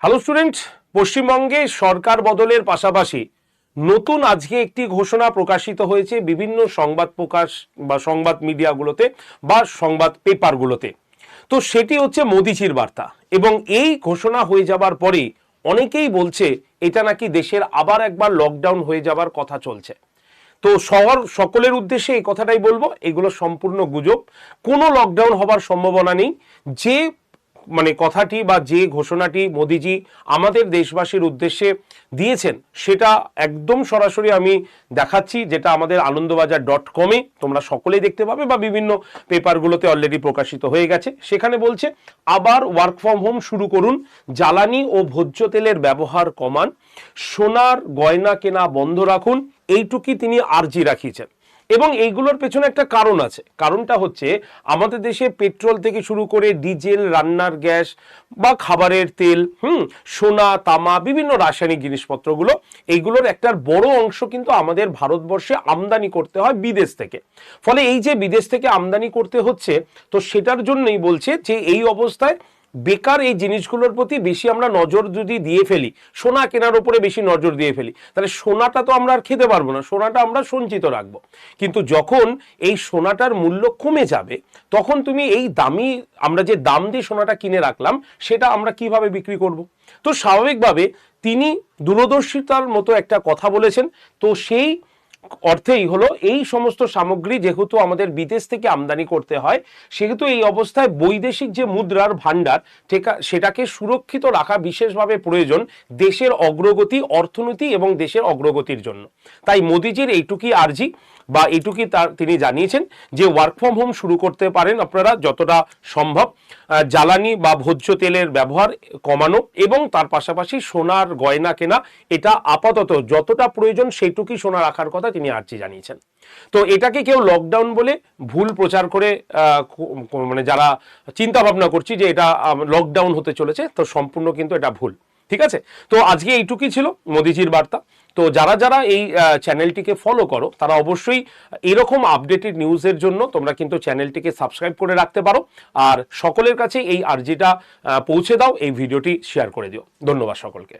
Hello student, পশ্চিমবঙ্গে সরকার বদলের পাশাপাশি নতুন আজকে একটি ঘোষণা প্রকাশিত হয়েছে বিভিন্ন সংবাদ প্রকাশ বা সংবাদ মিডিয়াগুলোতে বা সংবাদ পেপারগুলোতে। তো সেটি হচ্ছে মোদিজির বার্তা, এবং এই ঘোষণা হয়ে যাবার পরে অনেকেই বলছে এটা নাকি দেশের আবার একবার লকডাউন হয়ে যাবার কথা চলছে। তো সকলের উদ্দেশ্যে এই কথাটাই বলবো, এগুলো সম্পূর্ণ গুজব। কোনো লকডাউন হবার সম্ভাবনা নেই। যে কথাটি বা যে ঘোষণাটি মোদিজি আমাদের দেশবাসীর উদ্দেশ্যে দিয়েছেন সেটা একদম সরাসরি আমি দেখাচ্ছি, যেটা আমাদের আনন্দবাজার.com-এ তোমরা সকলেই দেখতে পাবে বা বিভিন্ন পেপারগুলোতে অলরেডি প্রকাশিত হয়ে গেছে। সেখানে বলছে আবার ওয়ার্ক ফ্রম হোম শুরু করুন, জ্বালানি ও ভোজ্য তেলের ব্যবহার কমান, সোনার গয়না কেনা বন্ধ রাখুন, এইটুকুই তিনি আর্জি রাখিয়েছেন। এবং এইগুলোর পেছনে একটা কারণ আছে। কারণটা হচ্ছে আমাদের দেশে পেট্রোল থেকে শুরু করে ডিজেল, রান্নার গ্যাস বা খাবারের তেল, সোনা, তামা, বিভিন্ন রাসায়নিক জিনিসপত্রগুলো, এইগুলোর একটা বড় অংশ কিন্তু আমাদের ভারতবর্ষে আমদানি করতে হয় বিদেশ থেকে। ফলে এই যে বিদেশ থেকে আমদানি করতে হচ্ছে, তো সেটার জন্যই বলছে যে এই অবস্থায় বেকার এই জিনিসগুলোর প্রতি বেশি আমরা নজর যদি দিয়ে ফেলি, সোনা কেনার উপরে বেশি নজর দিয়ে ফেলি, তাহলে সোনাটা তো আমরা আর খেতে পারবো না, সোনাটা আমরা সঞ্চিত রাখবো। কিন্তু যখন এই সোনাটার মূল্য কমে যাবে, তখন তুমি এই দামি, আমরা যে দাম দিয়ে সোনাটা কিনে রাখলাম, সেটা আমরা কিভাবে বিক্রি করব? তো স্বাভাবিকভাবে তিনি দূরদর্শিতার মতো একটা কথা বলেছেন। তো সেই অর্থেই হলো এই সমস্ত সামগ্রী যেহেতু আমাদের বিদেশ থেকে আমদানি করতে হয়, সেহেতু এই অবস্থায় বৈদেশিক যে মুদ্রার ভান্ডার সেটাকে সুরক্ষিত রাখা বিশেষভাবে প্রয়োজন দেশের অগ্রগতি, অর্থনীতি এবং দেশের অগ্রগতির জন্য। তাই মোদিজির এইটুকুই আর্জি বা এইটুকুই তিনি জানিয়েছেন যে ওয়ার্ক ফ্রম হোম শুরু করতে পারেন আপনারা যতটা সম্ভব, জ্বালানি বা ভোজ্য তেলের ব্যবহার কমানো এবং তার পাশাপাশি সোনার গয়না কেনা, এটা আপাতত যতটা প্রয়োজন সেইটুকুই সোনা রাখার কথা তিনি আর্জি জানিয়েছেন। তো এটাকে কেউ লকডাউন বলে ভুল প্রচার করে যারা চিন্তা ভাবনা করছি যে এটা লকডাউন হতে চলেছে, তো সম্পূর্ণ কিন্তু এটা ভুল। ঠিক আছে, তো আজকে এইটুকুই ছিল মোদিজির বার্তা। তো যারা যারা এই চ্যানেলটিকে ফলো করো, তারা অবশ্যই এরকম আপডেটেড নিউজের জন্য তোমরা কিন্তু চ্যানেলটিকে সাবস্ক্রাইব করে রাখতে পারো। আর সকলের কাছে এই আর্জিটা পৌঁছে দাও, এই ভিডিওটি শেয়ার করে দিও। ধন্যবাদ সকলকে।